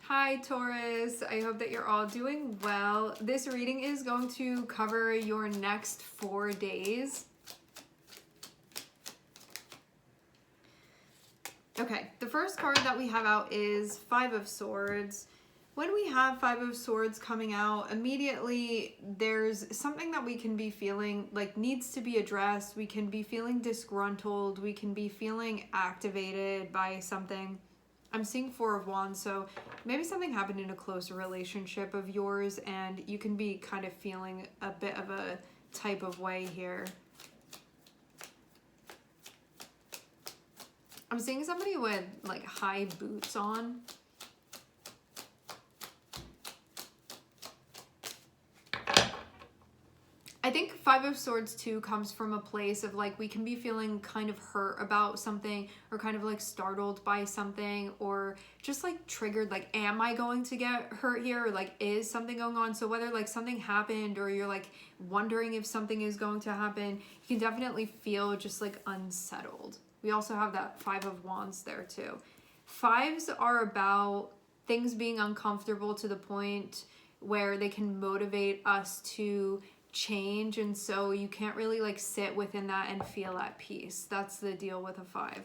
Hi Taurus, I hope that you're all doing well. This reading is going to cover your next 4 days. Okay, the first card that we have out is Five of Swords. When we have Five of Swords coming out, immediately there's something that we can be feeling like needs to be addressed. We can be feeling disgruntled. We can be feeling activated by something. I'm seeing Four of Wands, so maybe something happened in a close relationship of yours and you can be kind of feeling a bit of a type of way here. I'm seeing somebody with like high boots on. I think Five of Swords too comes from a place of like we can be feeling kind of hurt about something or kind of like startled by something or just like triggered, like am I going to get hurt here, or like is something going on? So whether like something happened or you're like wondering if something is going to happen, you can definitely feel just like unsettled. We also have that Five of Wands there too. Fives are about things being uncomfortable to the point where they can motivate us to change, and so you can't really like sit within that and feel at peace. That's the deal with a five,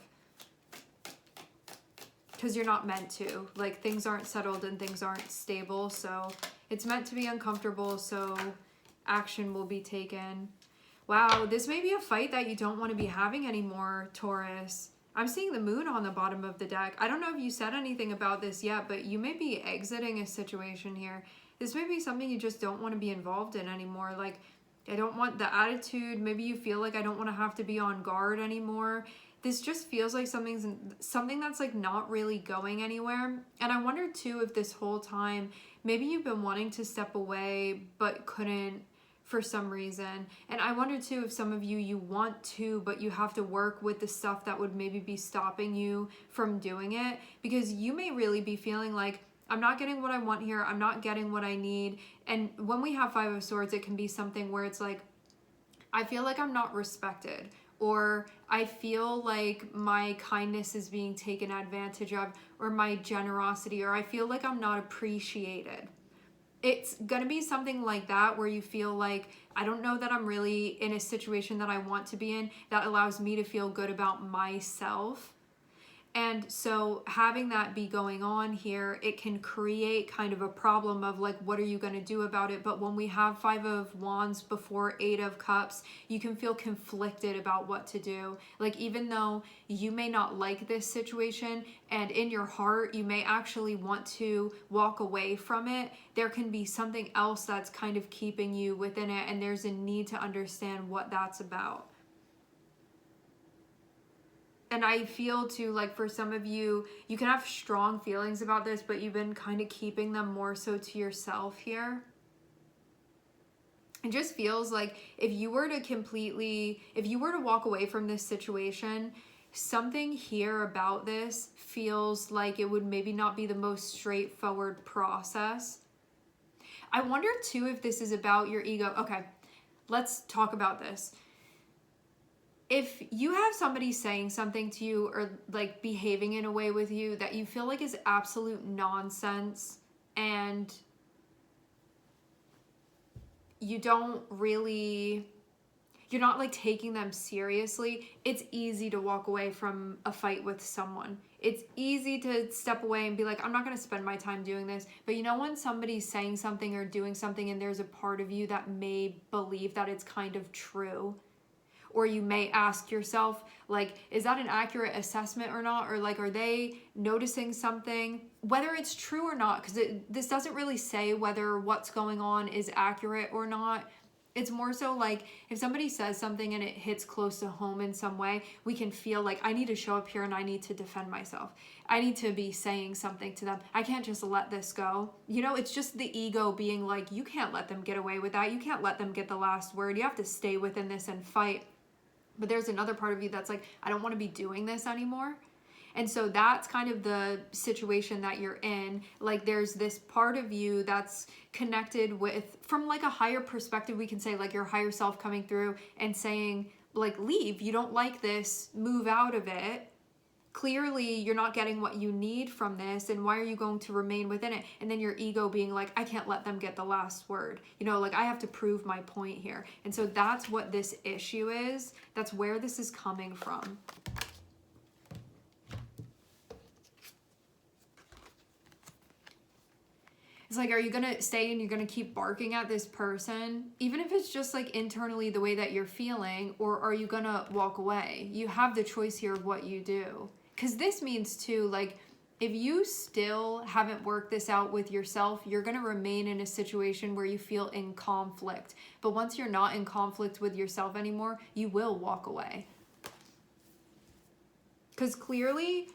because you're not meant to. Like things aren't settled and things aren't stable, so it's meant to be uncomfortable, so action will be taken. Wow, this may be a fight that you don't want to be having anymore, Taurus. I'm seeing the moon on the bottom of the deck. I don't know if you said anything about this yet, but you may be exiting a situation here. This may be something you just don't want to be involved in anymore. Like, I don't want the attitude. Maybe you feel like I don't want to have to be on guard anymore. This just feels like something that's like not really going anywhere. And I wonder too if this whole time, maybe you've been wanting to step away but couldn't for some reason. And I wonder too if some of you want to, but you have to work with the stuff that would maybe be stopping you from doing it, because you may really be feeling like, I'm not getting what I want here. I'm not getting what I need. And when we have Five of Swords, it can be something where it's like, I feel like I'm not respected, or I feel like my kindness is being taken advantage of, or my generosity, or I feel like I'm not appreciated. It's going to be something like that where you feel like, I don't know that I'm really in a situation that I want to be in that allows me to feel good about myself. And so having that be going on here, it can create kind of a problem of like, what are you going to do about it? But when we have Five of Wands before Eight of Cups, you can feel conflicted about what to do. Like, even though you may not like this situation and in your heart, you may actually want to walk away from it, there can be something else that's kind of keeping you within it. And there's a need to understand what that's about. And I feel too, like for some of you, you can have strong feelings about this, but you've been kind of keeping them more so to yourself here. It just feels like if you were to walk away from this situation, something here about this feels like it would maybe not be the most straightforward process. I wonder too if this is about your ego. Okay, let's talk about this. If you have somebody saying something to you or like behaving in a way with you that you feel like is absolute nonsense and you're not like taking them seriously, it's easy to walk away from a fight with someone. It's easy to step away and be like, I'm not going to spend my time doing this. But you know when somebody's saying something or doing something and there's a part of you that may believe that it's kind of true? Or you may ask yourself, like, is that an accurate assessment or not? Or like, are they noticing something? Whether it's true or not, because this doesn't really say whether what's going on is accurate or not. It's more so like if somebody says something and it hits close to home in some way, we can feel like I need to show up here and I need to defend myself. I need to be saying something to them. I can't just let this go. You know, it's just the ego being like, you can't let them get away with that. You can't let them get the last word. You have to stay within this and fight. But there's another part of you that's like, I don't want to be doing this anymore. And so that's kind of the situation that you're in. Like there's this part of you that's connected with, from like a higher perspective, we can say like your higher self coming through and saying like, leave, you don't like this, move out of it. clearly you're not getting what you need from this, and why are you going to remain within it? And then your ego being like, I can't let them get the last word, you know, like I have to prove my point here. And so that's what this issue is. That's where this is coming from. It's like, are you gonna stay and you're gonna keep barking at this person, even if it's just like internally the way that you're feeling, or are you gonna walk away? You have the choice here of what you do. Because this means too, like, if you still haven't worked this out with yourself, you're gonna remain in a situation where you feel in conflict. But once you're not in conflict with yourself anymore, you will walk away. Because clearly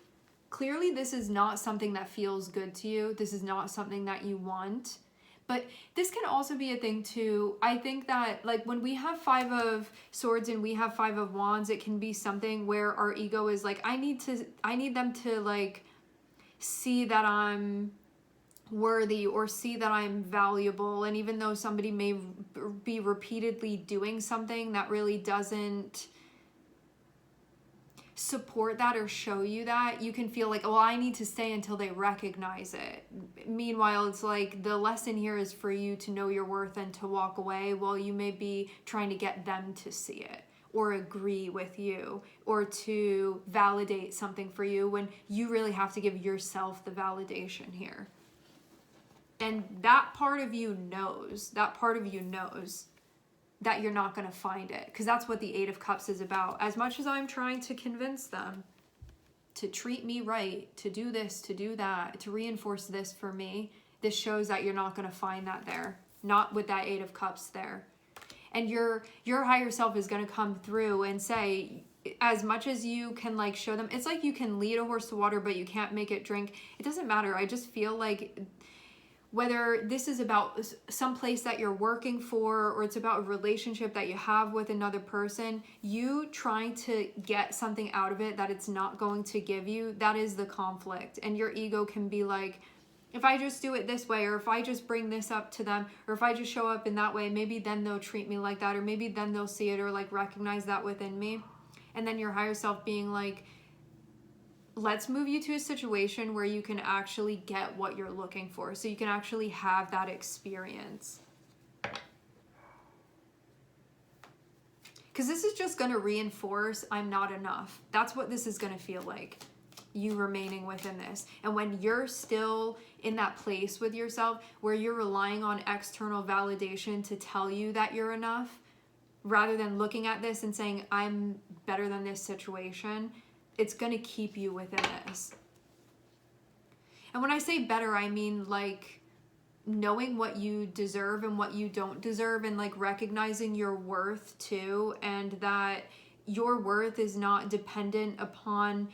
this is not something that feels good to you. This is not something that you want. But this can also be a thing too. I think that like when we have 5 of Swords and we have 5 of Wands, it can be something where our ego is like, I need them to like see that I'm worthy or see that I'm valuable. And even though somebody may be repeatedly doing something that really doesn't support that or show you that, you can feel like, oh, I need to stay until they recognize it. Meanwhile, it's like the lesson here is for you to know your worth and to walk away, while you may be trying to get them to see it or agree with you or to validate something for you, when you really have to give yourself the validation here. And that part of you knows that you're not going to find it, because that's what the 8 of Cups is about. As much as I'm trying to convince them to treat me right, to do this, to do that, to reinforce this for me, this shows that you're not going to find that there. Not with that 8 of Cups there. And your higher self is going to come through and say, as much as you can like show them, it's like you can lead a horse to water, but you can't make it drink. It doesn't matter. I just feel like whether this is about some place that you're working for, or it's about a relationship that you have with another person, you trying to get something out of it that it's not going to give you, that is the conflict. And your ego can be like, if I just do it this way, or if I just bring this up to them, or if I just show up in that way, maybe then they'll treat me like that, or maybe then they'll see it or like recognize that within me. And then your higher self being like, let's move you to a situation where you can actually get what you're looking for, so you can actually have that experience. Because this is just going to reinforce I'm not enough. That's what this is going to feel like, you remaining within this. And when you're still in that place with yourself where you're relying on external validation to tell you that you're enough, rather than looking at this and saying I'm better than this situation, it's going to keep you within this. And when I say better, I mean like knowing what you deserve and what you don't deserve, and like recognizing your worth too, and that your worth is not dependent upon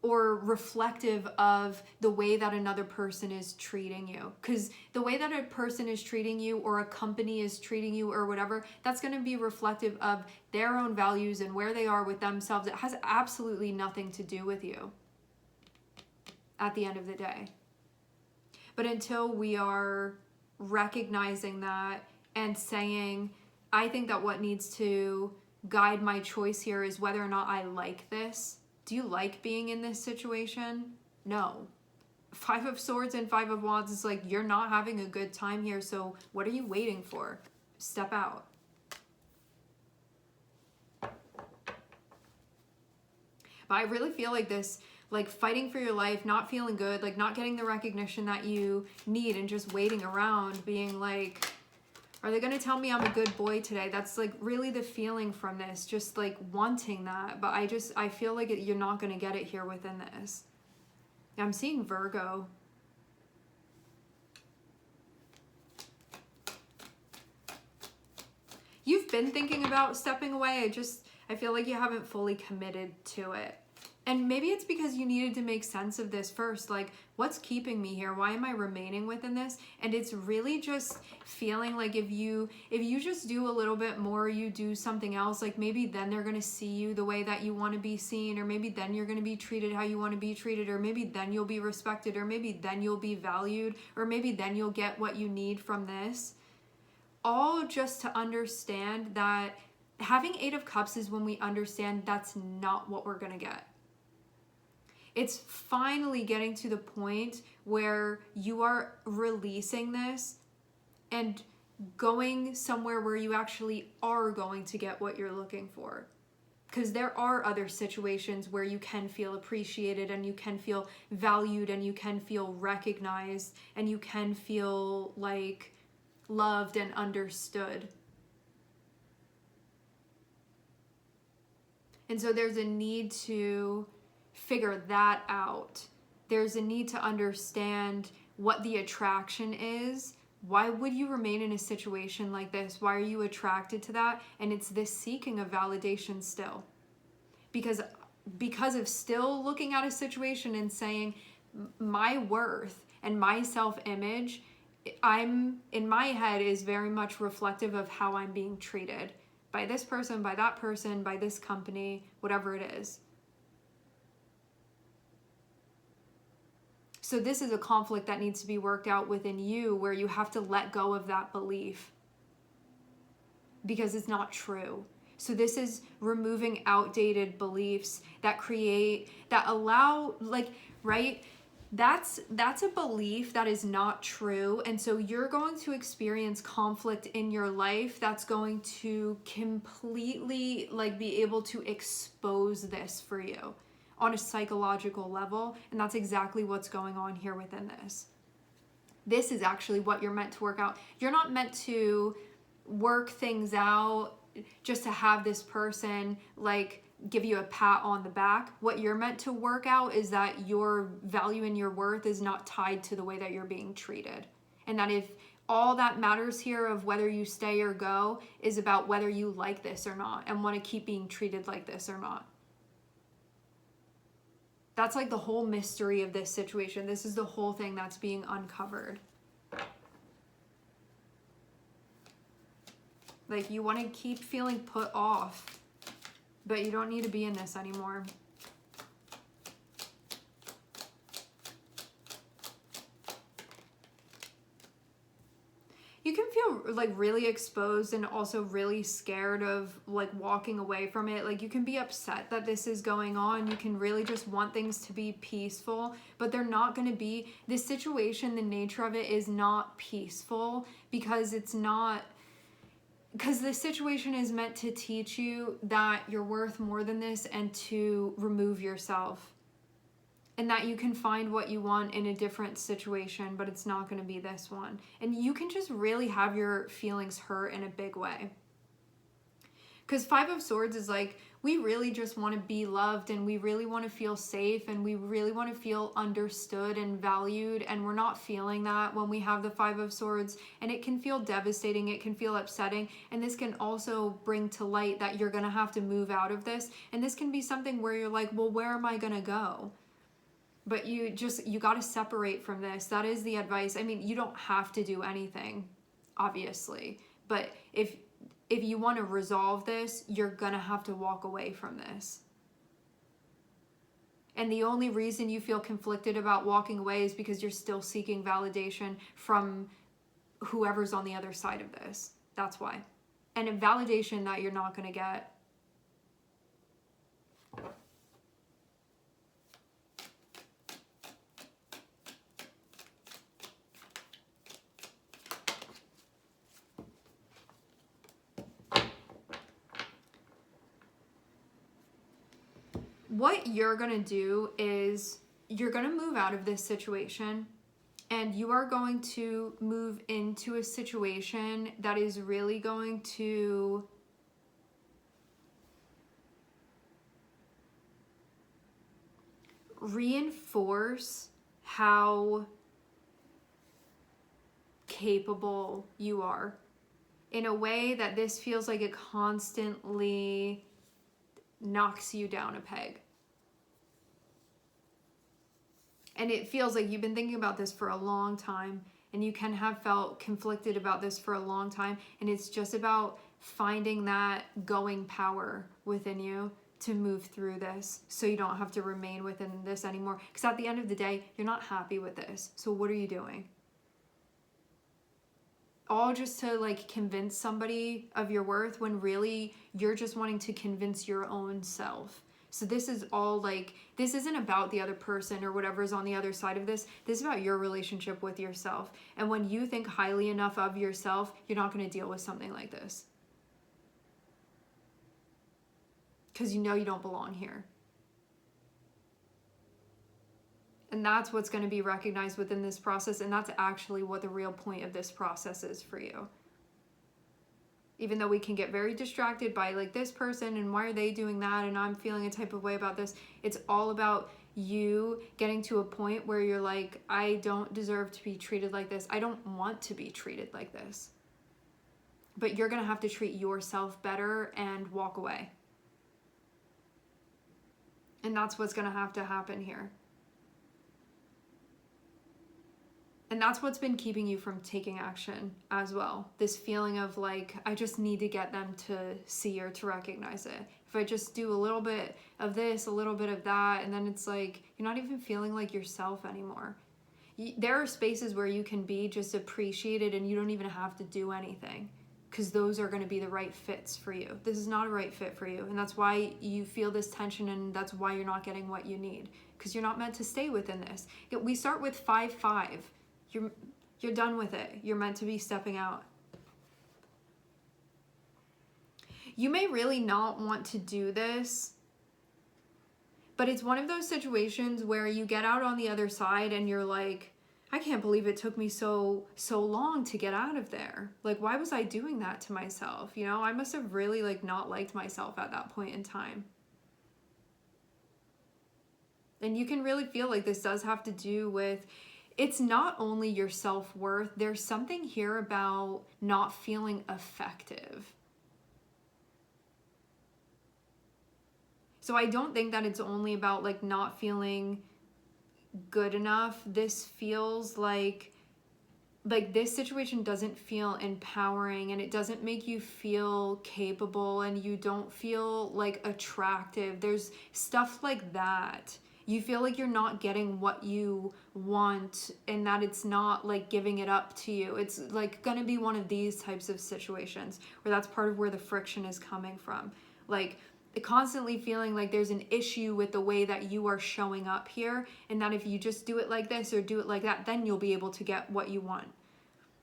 or reflective of the way that another person is treating you. Because the way that a person is treating you, or a company is treating you, or whatever, that's going to be reflective of their own values and where they are with themselves. It has absolutely nothing to do with you at the end of the day. But until we are recognizing that and saying, I think that what needs to guide my choice here is whether or not I like this. Do you like being in this situation? No. 5 of Swords and 5 of Wands is like, you're not having a good time here, so what are you waiting for? Step out. But I really feel like this, like fighting for your life, not feeling good, like not getting the recognition that you need, and just waiting around, being like, are they going to tell me I'm a good boy today? That's like really the feeling from this, just like wanting that. But I feel like you're not going to get it here within this. I'm seeing Virgo. You've been thinking about stepping away. I feel like you haven't fully committed to it. And maybe it's because you needed to make sense of this first. Like, what's keeping me here? Why am I remaining within this? And it's really just feeling like if you just do a little bit more, you do something else, like maybe then they're going to see you the way that you want to be seen, or maybe then you're going to be treated how you want to be treated, or maybe then you'll be respected, or maybe then you'll be valued, or maybe then you'll get what you need from this. All just to understand that having 8 of Cups is when we understand that's not what we're going to get. It's finally getting to the point where you are releasing this and going somewhere where you actually are going to get what you're looking for. Because there are other situations where you can feel appreciated and you can feel valued and you can feel recognized and you can feel like loved and understood. And so there's a need to figure that out. There's a need to understand what the attraction is. Why would you remain in a situation like this? Why are you attracted to that? And it's this seeking of validation still. Because of still looking at a situation and saying, my worth and my self-image, I'm in my head is very much reflective of how I'm being treated by this person, by that person, by this company, whatever it is. So this is a conflict that needs to be worked out within you, where you have to let go of that belief because it's not true. So this is removing outdated beliefs that allow, like, right? That's a belief that is not true. And so you're going to experience conflict in your life that's going to completely, like, be able to expose this for you on a psychological level. And that's exactly what's going on here within this. This is actually what you're meant to work out. You're not meant to work things out just to have this person, like, give you a pat on the back. What you're meant to work out is that your value and your worth is not tied to the way that you're being treated. And that if all that matters here of whether you stay or go is about whether you like this or not and want to keep being treated like this or not. That's like the whole mystery of this situation. This is the whole thing that's being uncovered. Like, you want to keep feeling put off, but you don't need to be in this anymore. You can feel like really exposed and also really scared of, like, walking away from it. Like, you can be upset that this is going on. You can really just want things to be peaceful, but they're not going to be. This situation, the nature of it is not peaceful because the situation is meant to teach you that you're worth more than this and to remove yourself. And that you can find what you want in a different situation, but it's not going to be this one. And you can just really have your feelings hurt in a big way. Because Five of Swords is like, we really just want to be loved and we really want to feel safe and we really want to feel understood and valued. And we're not feeling that when we have the Five of Swords. And it can feel devastating. It can feel upsetting. And this can also bring to light that you're going to have to move out of this. And this can be something where you're like, well, where am I going to go? But you got to separate from this. That is the advice. I mean, you don't have to do anything, obviously. But if you want to resolve this, you're going to have to walk away from this. And the only reason you feel conflicted about walking away is because you're still seeking validation from whoever's on the other side of this. That's why. And a validation that you're not going to get. What you're going to do is you're going to move out of this situation and you are going to move into a situation that is really going to reinforce how capable you are in a way that this feels like it constantly knocks you down a peg. And it feels like you've been thinking about this for a long time and you can have felt conflicted about this for a long time. And it's just about finding that going power within you to move through this so you don't have to remain within this anymore. Because at the end of the day, you're not happy with this. So what are you doing? All just to, like, convince somebody of your worth when really you're just wanting to convince your own self. So this is all like, this isn't about the other person or whatever's on the other side of this. This is about your relationship with yourself. And when you think highly enough of yourself, you're not going to deal with something like this. Because you know you don't belong here. And that's what's going to be recognized within this process. And that's actually what the real point of this process is for you. Even though we can get very distracted by like this person and why are they doing that and I'm feeling a type of way about this, it's all about you getting to a point where you're like, I don't deserve to be treated like this. I don't want to be treated like this. But you're going to have to treat yourself better and walk away. And that's what's going to have to happen here. And that's what's been keeping you from taking action as well. This feeling of like, I just need to get them to see or to recognize it. If I just do a little bit of this, a little bit of that, and then it's like, you're not even feeling like yourself anymore. There are spaces where you can be just appreciated and you don't even have to do anything, because those are going to be the right fits for you. This is not a right fit for you. And that's why you feel this tension, and that's why you're not getting what you need, because you're not meant to stay within this. We start with 5-5. You're done with it. You're meant to be stepping out. You may really not want to do this, but it's one of those situations where you get out on the other side and you're like, I can't believe it took me so long to get out of there. Like, why was I doing that to myself? You know, I must have really like not liked myself at that point in time. And you can really feel like this does have to do with, it's not only your self-worth. There's something here about not feeling effective. So I don't think that it's only about like not feeling good enough. This feels like this situation doesn't feel empowering, and it doesn't make you feel capable, and you don't feel like attractive. There's stuff like that. You feel like you're not getting what you want, and that it's not like giving it up to you. It's like gonna be one of these types of situations where that's part of where the friction is coming from. Like constantly feeling like there's an issue with the way that you are showing up here, and that if you just do it like this or do it like that, then you'll be able to get what you want.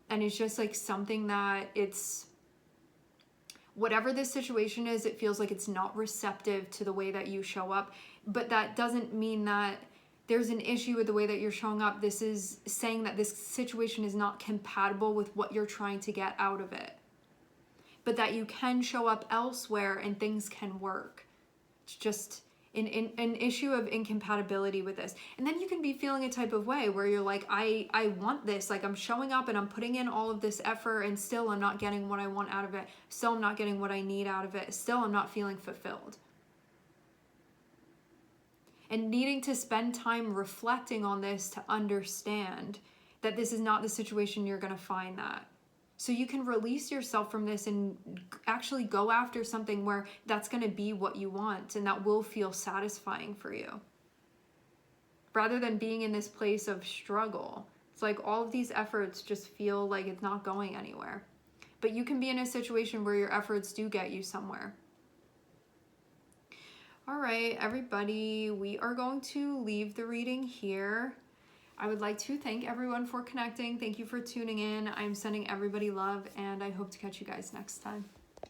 And it's just like something that it's, whatever this situation is, it feels like it's not receptive to the way that you show up. But that doesn't mean that there's an issue with the way that you're showing up. This is saying that this situation is not compatible with what you're trying to get out of it. But that you can show up elsewhere and things can work. It's just an issue of incompatibility with this. And then you can be feeling a type of way where you're like, I want this. Like, I'm showing up and I'm putting in all of this effort, and still I'm not getting what I want out of it. Still I'm not getting what I need out of it. Still I'm not feeling fulfilled. And needing to spend time reflecting on this to understand that this is not the situation you're going to find that. So you can release yourself from this and actually go after something where that's going to be what you want and that will feel satisfying for you. Rather than being in this place of struggle. It's like all of these efforts just feel like it's not going anywhere. But you can be in a situation where your efforts do get you somewhere. All right, everybody, we are going to leave the reading here. I would like to thank everyone for connecting. Thank you for tuning in. I'm sending everybody love, and I hope to catch you guys next time.